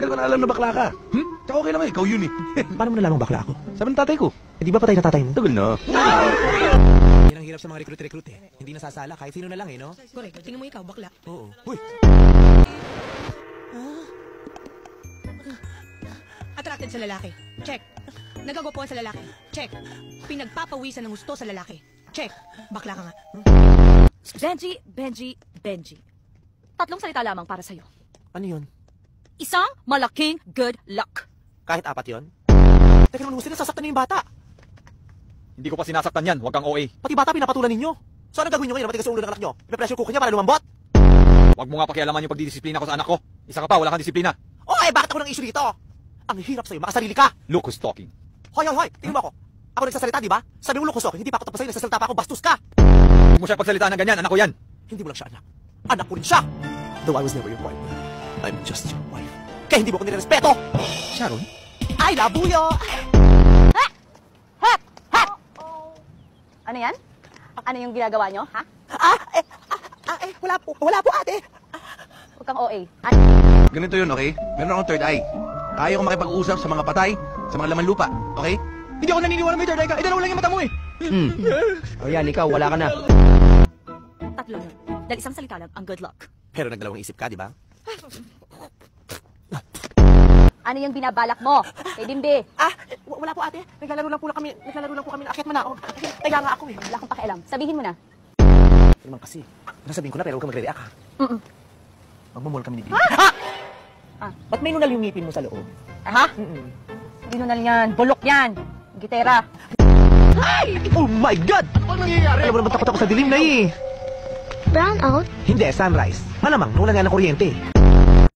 Kaya ko na alam na bakla ka. Tsaka okay lang ikaw yun eh. Paano mo nalamang bakla ako? Sabi ng tatay ko. Eh, di ba patay na tatay mo? Tagal na. Yan ang hirap sa mga recruit eh. Hindi nasasala, kahit sino na lang eh, no? Correct. Tingnan mo ikaw, bakla. Oo. Uy! Attracted sa lalaki. Check. Nagagopoan sa lalaki. Check. Pinagpapawisan ng gusto sa lalaki. Check. Bakla ka nga. Benji. Tatlong salita lamang para sa'yo. Ano yun? Isang malaking good luck. Kahit apat yun? Teka naman, sila sasaktan niyo yung bata. Hindi ko pa sinasaktan yan, huwag kang OA. Pati bata pinapatulan ninyo. So ano gagawin nyo ngayon? Matigas sa ulo ng anak nyo? Ipe-pressure cooker niya para lumambot? Huwag mo nga pakialaman yung pagdidisiplina ko sa anak ko. Isa ka pa, wala kang disiplina. O eh, bakit ako ng issue dito? Ang hirap sa'yo, makasarili ka. Look who's talking. Hoy, tingnan mo ako. Ako nagsasalita, di ba? Sabi mo, Lucas, hindi pa ako tapos sa'yo, nagsasalita pa ako, bastos ka. Huwag mo siya pagsalitaan ng ganyan, anak ko yan. Hindi mo lang siya anak. Anak ko rin siya. Though I was never your partner, I'm just your wife. Kaya hindi mo ko nirespeto. Sharon? I love you. Ano yan? Ano yung ginagawa nyo, ha? Wala po ate. Huwag kang OA. Ganito yun, okay? Meron akong third eye. Kaya ko makipag-usap sa mga patay, sa mga laman lupa, okay? Hindi ako naniniwala may third eye ka. Dalawa lang yung mata mo eh. O yan, ikaw, wala ka na. Tatlo yun. Dahil isang salita lang ang good luck. Pero nagdalawang isip ka, di ba? Ano yung binabalak mo? Kay Bimbi. Wala po ate. Naglalaro lang po kami. Akit mo na ako. Taya nga ako eh. Wala kang pakialam. Sabihin mo na. Ano naman kasi? Nasabihin ko na pero huwag ka magre-react ha. Magmumul kami ni Bibi. Ba't may nunal yung ngipin mo sa loob? Ha? Hindi nunal yan. Bulok yan. Gitera. Oh my God! Ano nangyayari? Alam mo naman takot ako sa dilim na eh. Brown out? Hindi, sunrise. Malamang, nung lang nga ng kuryente.